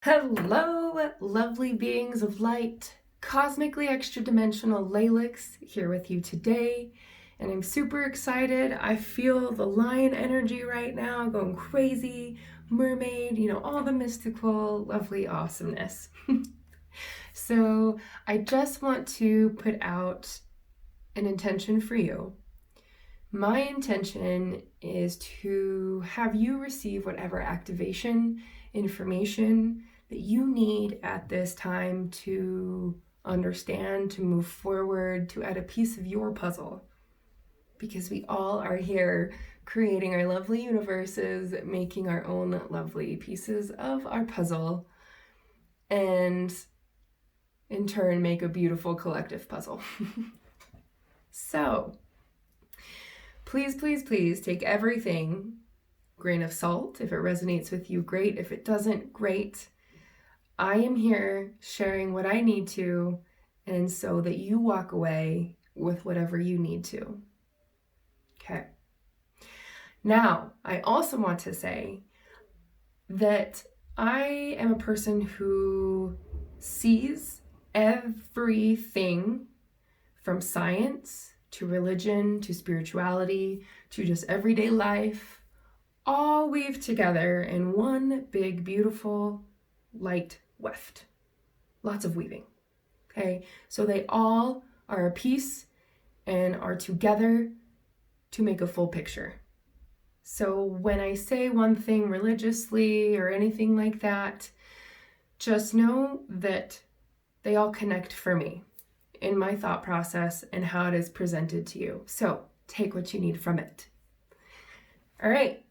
Hello, lovely beings of light. Cosmically extra dimensional Laelyx here with you today, and I'm super excited. I feel the lion energy right now going crazy, mermaid, all the mystical, lovely awesomeness. So, I just want to put out an intention for you. My intention is to have you receive whatever activation, information that you need at this time to understand, to move forward, to add a piece of your puzzle. Because we all are here creating our lovely universes, making our own lovely pieces of our puzzle, and in turn make a beautiful collective puzzle. So, please, please, please take everything grain of salt. If it resonates with you, great. If it doesn't, great. I am here sharing what I need to, and so that you walk away with whatever you need to. Okay. Now, I also want to say that I am a person who sees everything from science to religion to spirituality to just everyday life, all weave together in one big, beautiful light weft. Lots of weaving. Okay, so they all are a piece and are together to make a full picture. So when I say one thing religiously or anything like that, just know that they all connect for me in my thought process and how it is presented to you. So take what you need from it. All right.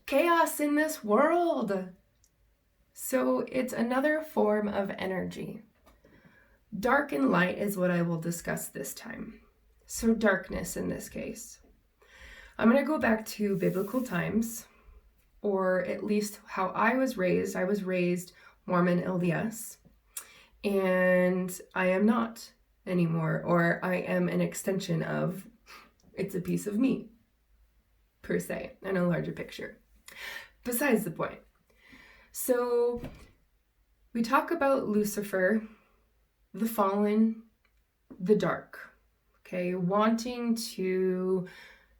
Chaos in this world. So it's another form of energy. Dark and light is what I will discuss this time. So darkness in this case. I'm going to go back to biblical times, or at least how I was raised. I was raised Mormon LDS, and I am not anymore, or I am an extension of, it's a piece of me, per se, in a larger picture. Besides the point. So we talk about Lucifer, the fallen, the dark, okay, wanting to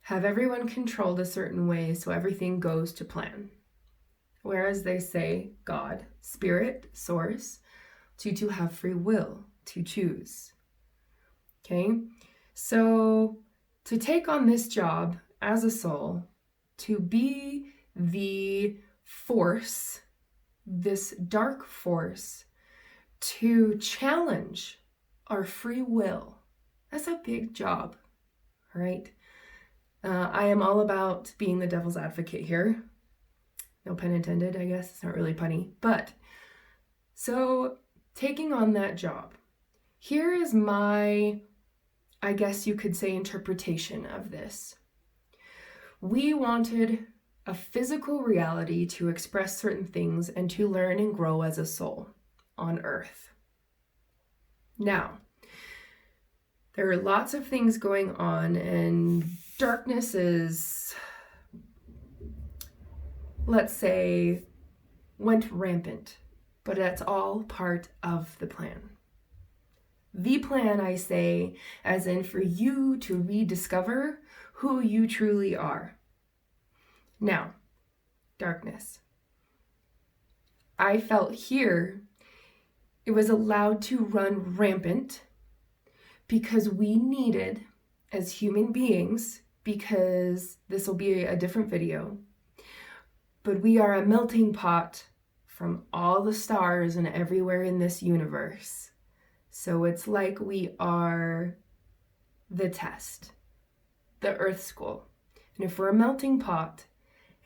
have everyone controlled a certain way so everything goes to plan. Whereas they say God, spirit, source, to have free will, to choose. Okay, so to take on this job as a soul, to be the force, this dark force, to challenge our free will, that's a big job, right? I am all about being the devil's advocate here. No pun intended, I guess. It's not really punny. But, so taking on that job. Here is my, I guess you could say, interpretation of this. We wanted a physical reality to express certain things and to learn and grow as a soul on Earth. Now, there are lots of things going on, and darkness is, let's say, went rampant, but that's all part of the plan. The plan, I say, as in for you to rediscover who you truly are. Now, darkness. I felt here it was allowed to run rampant because we needed, as human beings, because this will be a different video, but we are a melting pot from all the stars and everywhere in this universe. So it's like we are the test, the Earth School. And if we're a melting pot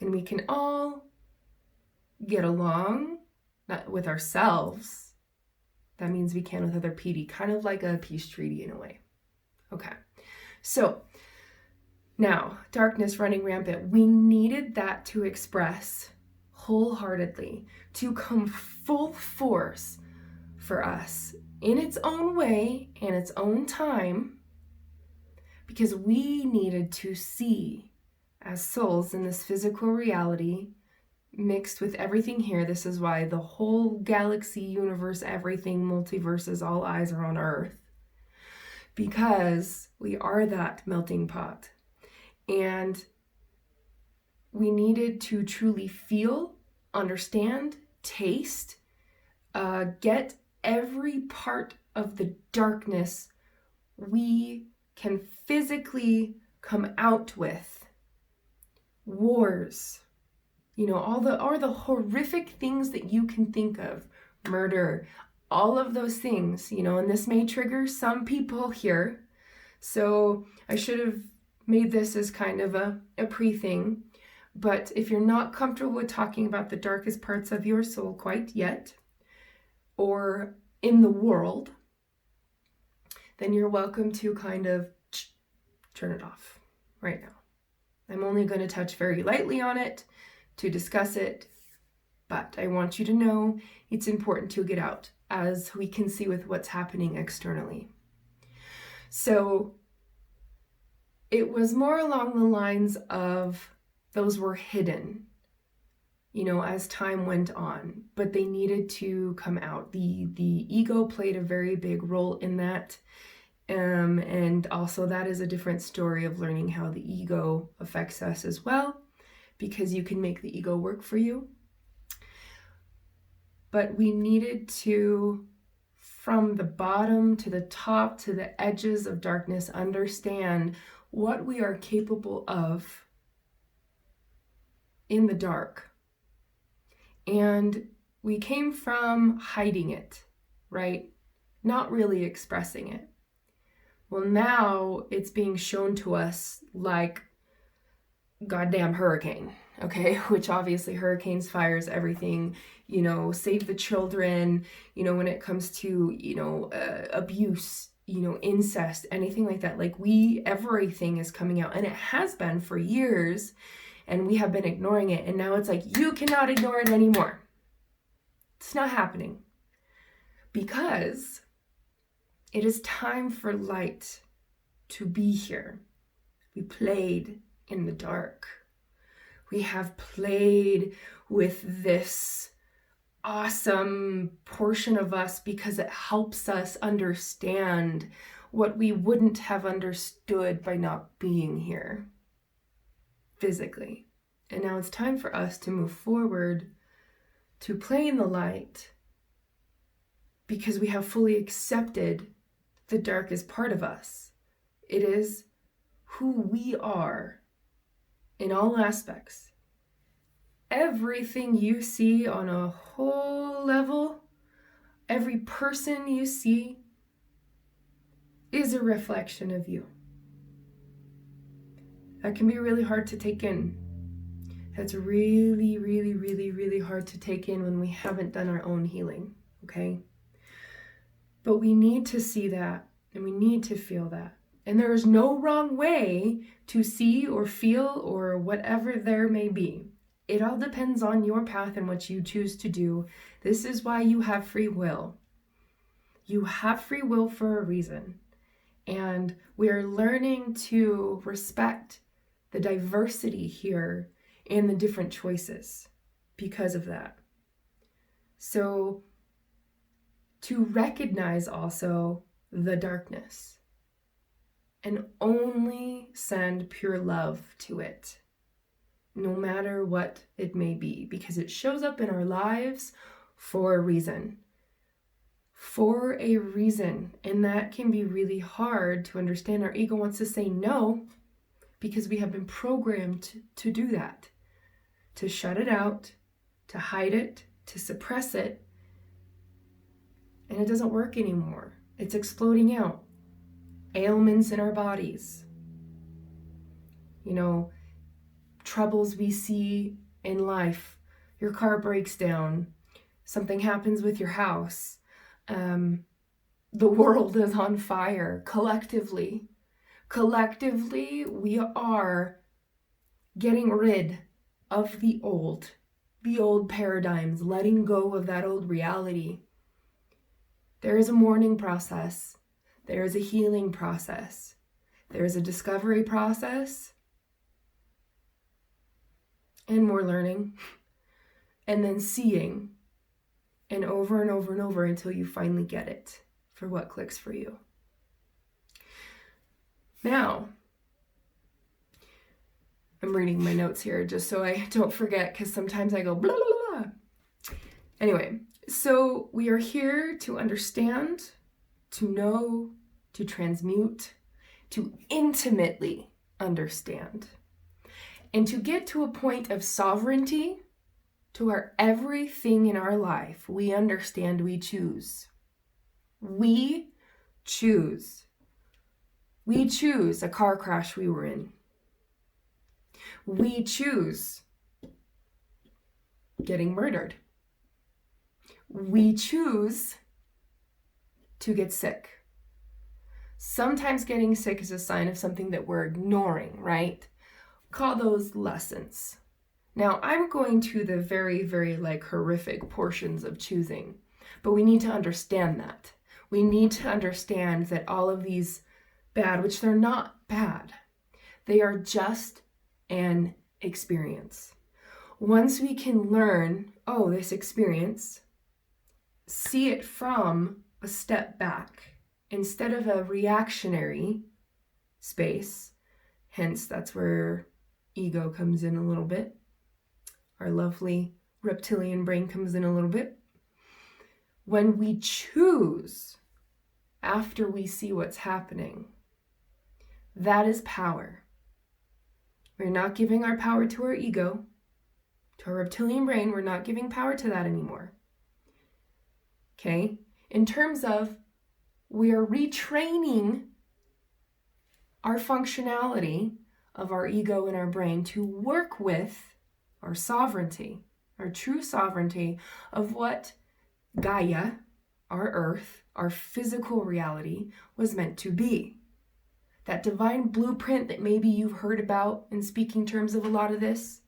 and we can all get along, not with ourselves, that means we can with other PD, kind of like a peace treaty in a way. Okay, so now, darkness running rampant, we needed that to express wholeheartedly, to come full force for us in its own way and its own time, because we needed to see as souls in this physical reality mixed with everything here. This is why the whole galaxy, universe, everything, multiverses, all eyes are on Earth. Because we are that melting pot. And we needed to truly feel, understand, taste, get every part of the darkness we can physically come out with. Wars, all the horrific things that you can think of, murder, all of those things, and this may trigger some people here. So I should have made this as kind of a pre-thing. But if you're not comfortable with talking about the darkest parts of your soul quite yet, or in the world, then you're welcome to kind of turn it off right now. I'm only going to touch very lightly on it to discuss it, but I want you to know it's important to get out, as we can see with what's happening externally. So it was more along the lines of those were hidden, as time went on, but they needed to come out. The ego played a very big role in that. And also that is a different story of learning how the ego affects us as well, because you can make the ego work for you. But we needed to, from the bottom to the top to the edges of darkness, understand what we are capable of in the dark. And we came from hiding it, right? Not really expressing it. Well, now it's being shown to us like goddamn hurricane, okay? Which obviously hurricanes, fires, everything, save the children, when it comes to, abuse, incest, anything like that. Like everything is coming out, and it has been for years, and we have been ignoring it. And now it's like, you cannot ignore it anymore. It's not happening, because it is time for light to be here. We played in the dark. We have played with this awesome portion of us because it helps us understand what we wouldn't have understood by not being here physically. And now it's time for us to move forward to play in the light, because we have fully accepted the darkest part of us. It is who we are in all aspects. Everything you see on a whole level, every person you see is a reflection of you. That can be really hard to take in. That's really, really, really, really hard to take in when we haven't done our own healing, okay? But we need to see that, and we need to feel that. And there is no wrong way to see or feel or whatever there may be. It all depends on your path and what you choose to do. This is why you have free will. You have free will for a reason. And we are learning to respect the diversity here and the different choices because of that. So to recognize also the darkness and only send pure love to it, no matter what it may be, because it shows up in our lives for a reason. For a reason. And that can be really hard to understand. Our ego wants to say no, because we have been programmed to do that, to shut it out, to hide it, to suppress it. And it doesn't work anymore. It's exploding out. Ailments in our bodies. Troubles we see in life. Your car breaks down. Something happens with your house. The world is on fire. Collectively, we are getting rid of the old paradigms, letting go of that old reality. There is a mourning process. There is a healing process. There is a discovery process. And more learning. and then seeing, and over and over and over until you finally get it for what clicks for you. Now, I'm reading my notes here just so I don't forget, because sometimes I go blah, blah, blah. Anyway, so we are here to understand, to know, to transmute, to intimately understand, and to get to a point of sovereignty to where everything in our life we understand we choose. We choose. We choose a car crash we were in. We choose getting murdered. We choose to get sick. Sometimes getting sick is a sign of something that we're ignoring, right? Call those lessons. Now, I'm going to the very, very horrific portions of choosing, but we need to understand that. We need to understand that all of these bad, which they're not bad, they are just an experience. Once we can learn, this experience, see it from a step back instead of a reactionary space, hence that's where ego comes in a little bit. Our lovely reptilian brain comes in a little bit. When we choose after we see what's happening, that is power. We're not giving our power to our ego, to our reptilian brain. We're not giving power to that anymore. Okay? In terms of, we are retraining our functionality of our ego and our brain to work with our sovereignty, our true sovereignty of what Gaia, our earth, our physical reality was meant to be. That divine blueprint that maybe you've heard about in speaking terms of a lot of this.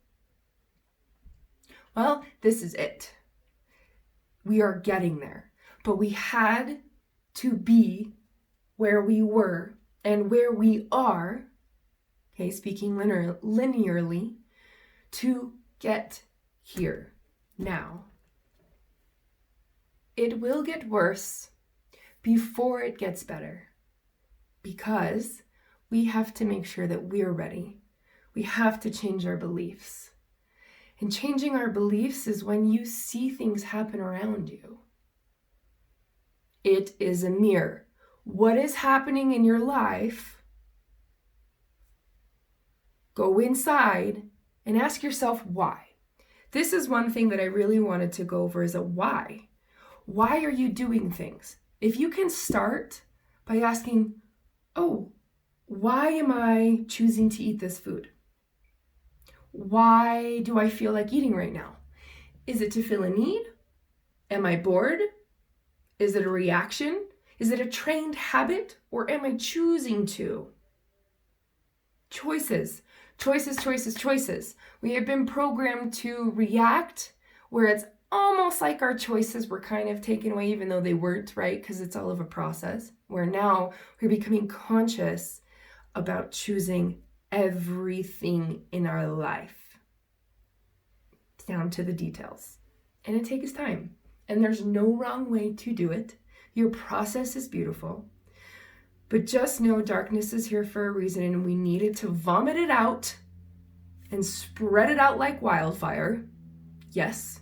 Well, this is it. We are getting there. But we had to be where we were and where we are, okay, speaking linearly, to get here now. It will get worse before it gets better, because we have to make sure that we're ready. We have to change our beliefs. And changing our beliefs is when you see things happen around you. It is a mirror. What is happening in your life? Go inside and ask yourself why. This is one thing that I really wanted to go over, is a why. Why are you doing things? If you can start by asking, why am I choosing to eat this food? Why do I feel like eating right now? Is it to fill a need? Am I bored? Is it a reaction? Is it a trained habit? Or am I choosing to? Choices. Choices, choices, choices. We have been programmed to react, where it's almost like our choices were kind of taken away, even though they weren't, right? Because it's all of a process, where now we're becoming conscious about choosing everything in our life, down to the details. And it takes time. And there's no wrong way to do it. Your process is beautiful. But just know darkness is here for a reason, and we needed to vomit it out and spread it out like wildfire. Yes.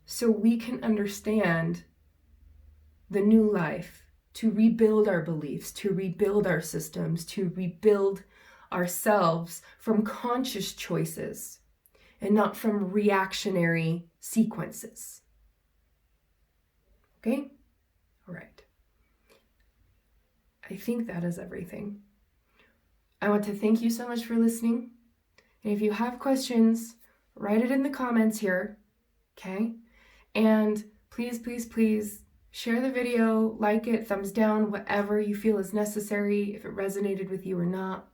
So we can understand the new life, to rebuild our beliefs, to rebuild our systems, to rebuild ourselves from conscious choices and not from reactionary sequences. Okay? All right. I think that is everything. I want to thank you so much for listening. And if you have questions, write it in the comments here. Okay? And please, please, please share the video, like it, thumbs down, whatever you feel is necessary, if it resonated with you or not.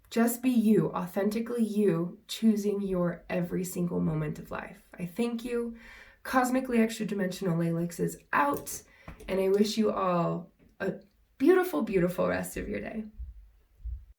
Just be you, authentically you, choosing your every single moment of life. I thank you. Cosmically Extra Dimensional Laelyx is out, and I wish you all a beautiful, beautiful rest of your day.